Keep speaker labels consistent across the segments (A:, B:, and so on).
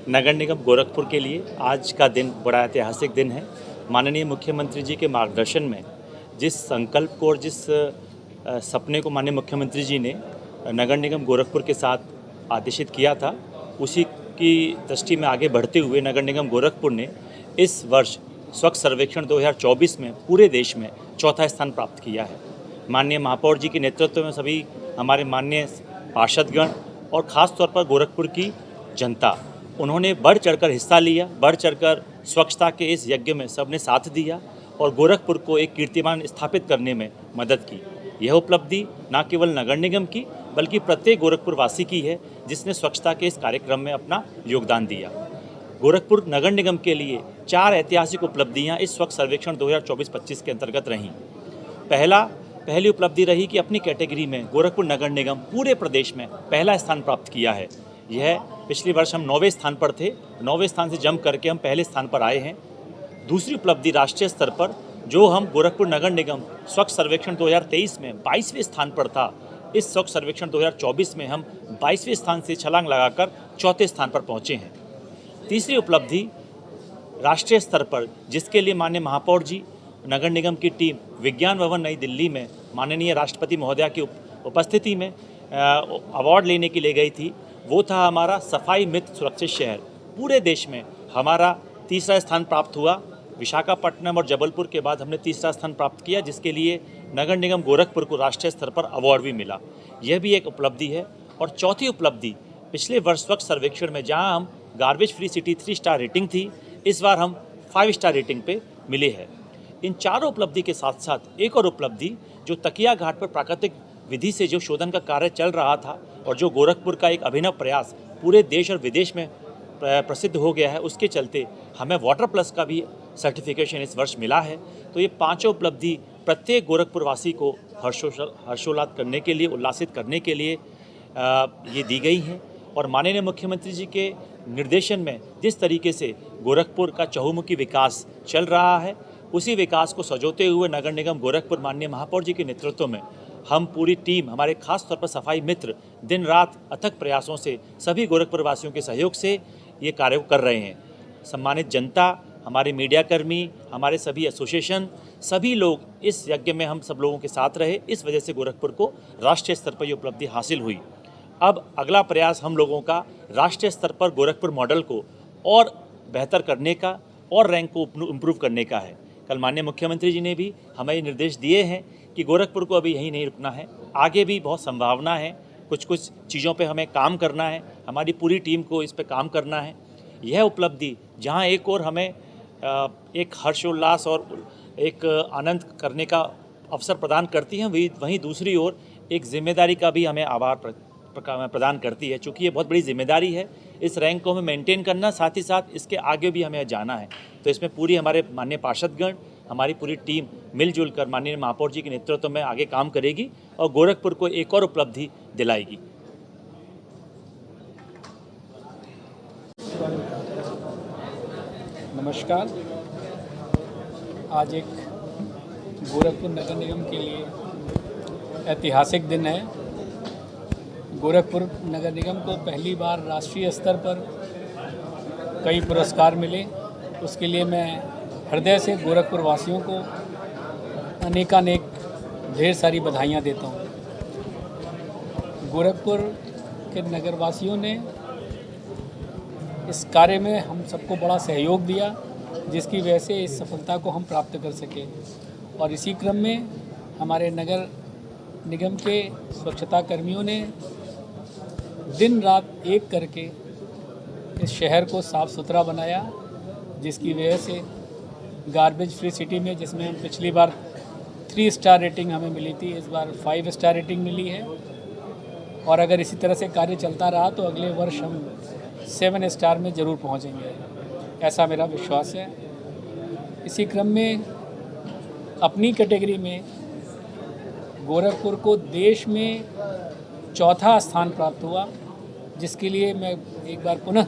A: नगर निगम गोरखपुर के लिए आज का दिन बड़ा ऐतिहासिक दिन है। माननीय मुख्यमंत्री जी के मार्गदर्शन में जिस संकल्प को और जिस सपने को माननीय मुख्यमंत्री जी ने नगर निगम गोरखपुर के साथ आदेशित किया था, उसी की दृष्टि में आगे बढ़ते हुए नगर निगम गोरखपुर ने इस वर्ष स्वच्छ सर्वेक्षण 2024 में पूरे देश में चौथा स्थान प्राप्त किया है। माननीय महापौर जी के नेतृत्व में सभी हमारे माननीय पार्षदगण और ख़ास तौर पर गोरखपुर की जनता, उन्होंने बढ़ चढ़कर हिस्सा लिया। बढ़ चढ़कर स्वच्छता के इस यज्ञ में सबने साथ दिया और गोरखपुर को एक कीर्तिमान स्थापित करने में मदद की। यह उपलब्धि न केवल नगर निगम की बल्कि प्रत्येक गोरखपुर वासी की है, जिसने स्वच्छता के इस कार्यक्रम में अपना योगदान दिया। गोरखपुर नगर निगम के लिए 4 ऐतिहासिक उपलब्धियां इस स्वच्छ सर्वेक्षण 2024-25 के अंतर्गत रहीं। पहली उपलब्धि रही कि अपनी कैटेगरी में गोरखपुर नगर निगम पूरे प्रदेश में पहला स्थान प्राप्त किया है। यह पिछले वर्ष हम 9वें स्थान पर थे, 9वें स्थान से जंप करके हम पहले स्थान पर आए हैं। दूसरी उपलब्धि राष्ट्रीय स्तर पर जो हम गोरखपुर नगर निगम स्वच्छ सर्वेक्षण 2023 में 22वें स्थान पर था, इस स्वच्छ सर्वेक्षण 2024 में हम 22वें स्थान से छलांग लगाकर चौथे स्थान पर पहुँचे हैं। तीसरी उपलब्धि राष्ट्रीय स्तर पर जिसके लिए माननीय महापौर जी, नगर निगम की टीम विज्ञान भवन नई दिल्ली में माननीय राष्ट्रपति महोदया की उपस्थिति में अवार्ड लेने के लिए गई थी, वो था हमारा सफाई मित्र सुरक्षित शहर। पूरे देश में हमारा तीसरा स्थान प्राप्त हुआ। विशाखापट्टनम और जबलपुर के बाद हमने तीसरा स्थान प्राप्त किया, जिसके लिए नगर निगम गोरखपुर को राष्ट्रीय स्तर पर अवार्ड भी मिला। यह भी एक उपलब्धि है। और चौथी उपलब्धि, पिछले वर्ष स्वच्छ सर्वेक्षण में जहां हम garbage free city 3 star rating थी, इस बार हम 5 स्टार रेटिंग पे मिले हैं। इन चारों उपलब्धि के साथ साथ एक और उपलब्धि, जो तकिया घाट पर प्राकृतिक विधि से जो शोधन का कार्य चल रहा था और जो गोरखपुर का एक अभिनव प्रयास पूरे देश और विदेश में प्रसिद्ध हो गया है, उसके चलते हमें वाटर प्लस का भी सर्टिफिकेशन इस वर्ष मिला है। तो ये पांचों उपलब्धि प्रत्येक गोरखपुर वासी को हर्षोल्लास करने के लिए, उल्लासित करने के लिए ये दी गई हैं। और माननीय मुख्यमंत्री जी के निर्देशन में जिस तरीके से गोरखपुर का चहुमुखी विकास चल रहा है, उसी विकास को सजोते हुए नगर निगम गोरखपुर माननीय महापौर जी के नेतृत्व में हम पूरी टीम, हमारे खास तौर पर सफाई मित्र, दिन रात अथक प्रयासों से सभी गोरखपुर वासियों के सहयोग से ये कार्य कर रहे हैं। सम्मानित जनता, हमारे मीडियाकर्मी, हमारे सभी एसोसिएशन, सभी लोग इस यज्ञ में हम सब लोगों के साथ रहे। इस वजह से गोरखपुर को राष्ट्रीय स्तर पर ये उपलब्धि हासिल हुई। अब अगला प्रयास हम लोगों का राष्ट्रीय स्तर पर गोरखपुर मॉडल को और बेहतर करने का और रैंक को इम्प्रूव करने का है। कल माननीय मुख्यमंत्री जी ने भी हमें ये निर्देश दिए हैं कि गोरखपुर को अभी यहीं नहीं रुकना है, आगे भी बहुत संभावना है। कुछ चीज़ों पे हमें काम करना है, हमारी पूरी टीम को इस पे काम करना है। यह उपलब्धि जहां एक और हमें एक हर्षोल्लास और एक आनंद करने का अवसर प्रदान करती है, वहीं दूसरी ओर एक जिम्मेदारी का भी हमें आभार प्रदान करती है। चूँकि ये बहुत बड़ी जिम्मेदारी है, इस रैंक को हमें मेंटेन करना, साथ ही साथ इसके आगे भी हमें जाना है। तो इसमें पूरी हमारे माननीय पार्षदगण, हमारी पूरी टीम मिलजुल कर माननीय महापौर जी के नेतृत्व में आगे काम करेगी और गोरखपुर को एक और उपलब्धि दिलाएगी।
B: नमस्कार। आज एक गोरखपुर नगर निगम के लिए ऐतिहासिक दिन है। गोरखपुर नगर निगम को पहली बार राष्ट्रीय स्तर पर कई पुरस्कार मिले। उसके लिए मैं हृदय से गोरखपुर वासियों को अनेकानेक ढेर सारी बधाइयाँ देता हूँ। गोरखपुर के नगरवासियों ने इस कार्य में हम सबको बड़ा सहयोग दिया, जिसकी वजह से इस सफलता को हम प्राप्त कर सके। और इसी क्रम में हमारे नगर निगम के स्वच्छता कर्मियों ने दिन रात एक करके इस शहर को साफ़ सुथरा बनाया, जिसकी वजह से गार्बेज फ्री सिटी में, जिसमें पिछली बार 3 स्टार रेटिंग हमें मिली थी, इस बार 5 स्टार रेटिंग मिली है। और अगर इसी तरह से कार्य चलता रहा तो अगले वर्ष हम 7 स्टार में ज़रूर पहुंचेंगे, ऐसा मेरा विश्वास है। इसी क्रम में अपनी कैटेगरी में गोरखपुर को देश में चौथा स्थान प्राप्त हुआ, जिसके लिए मैं एक बार पुनः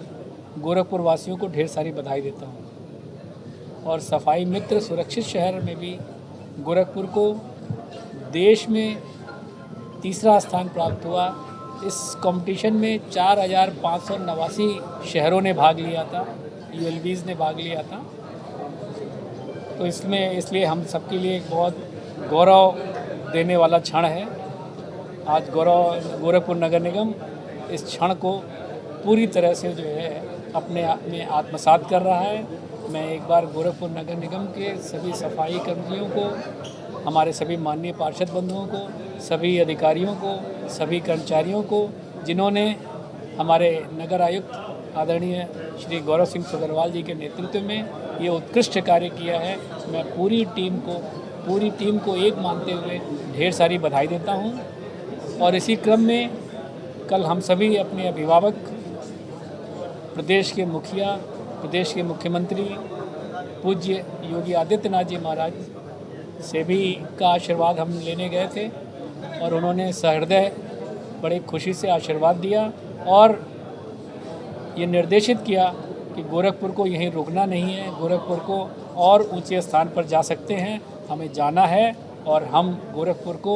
B: गोरखपुर वासियों को ढेर सारी बधाई देता हूँ। और सफाई मित्र सुरक्षित शहर में भी गोरखपुर को देश में तीसरा स्थान प्राप्त हुआ। इस कंपटीशन में 4,589 शहरों ने भाग लिया था, ULBs ने भाग लिया था। तो इसलिए हम सबके लिए एक बहुत गौरव देने वाला क्षण है। आज गोरखपुर नगर निगम इस क्षण को पूरी तरह से जो है अपने आप में आत्मसात कर रहा है। मैं एक बार गोरखपुर नगर निगम के सभी सफाई कर्मचारियों को, हमारे सभी माननीय पार्षद बंधुओं को, सभी अधिकारियों को, सभी कर्मचारियों को, जिन्होंने हमारे नगर आयुक्त आदरणीय श्री गौरव सिंह सगरवाल जी के नेतृत्व में ये उत्कृष्ट कार्य किया है, मैं पूरी टीम को एक मानते हुए ढेर सारी बधाई देता हूँ। और इसी क्रम में कल हम सभी अपने अभिभावक, प्रदेश के मुखिया, प्रदेश के मुख्यमंत्री पूज्य योगी आदित्यनाथ जी महाराज से भी का आशीर्वाद हम लेने गए थे और उन्होंने सहृदय बड़े खुशी से आशीर्वाद दिया और ये निर्देशित किया कि गोरखपुर को यहीं रुकना नहीं है, गोरखपुर को और ऊंचे स्थान पर जा सकते हैं, हमें जाना है और हम गोरखपुर को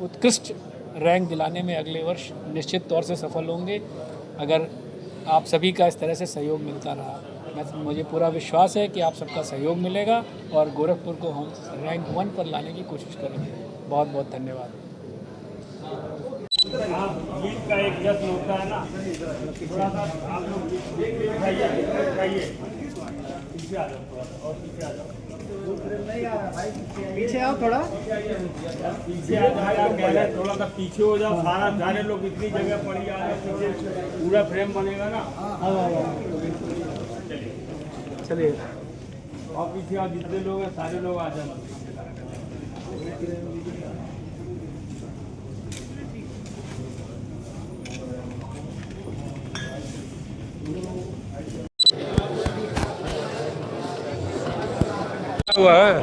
B: उत्कृष्ट रैंक दिलाने में अगले वर्ष निश्चित तौर से सफल होंगे, अगर आप सभी का इस तरह से सहयोग मिलता रहा। मुझे पूरा विश्वास है कि आप सबका सहयोग मिलेगा और गोरखपुर को हम रैंक 1 पर लाने की कोशिश करेंगे। बहुत बहुत धन्यवाद।
C: जीत का एक जश्न होता है ना, थोड़ा सा आप लोग पीछे आ जाओ, थोड़ा सा और पीछे आ जाओ,
D: पीछे आओ, थोड़ा
C: पीछे आ जाओ, कह रहे थोड़ा सा पीछे हो जाओ, सारे लोग इतनी जगह पड़ी आ रहे, पीछे पूरा फ्रेम बनेगा ना।
D: चलिए
C: और पीछे और जितने लोग हैं सारे लोग आ जाओ।
D: हुआ है।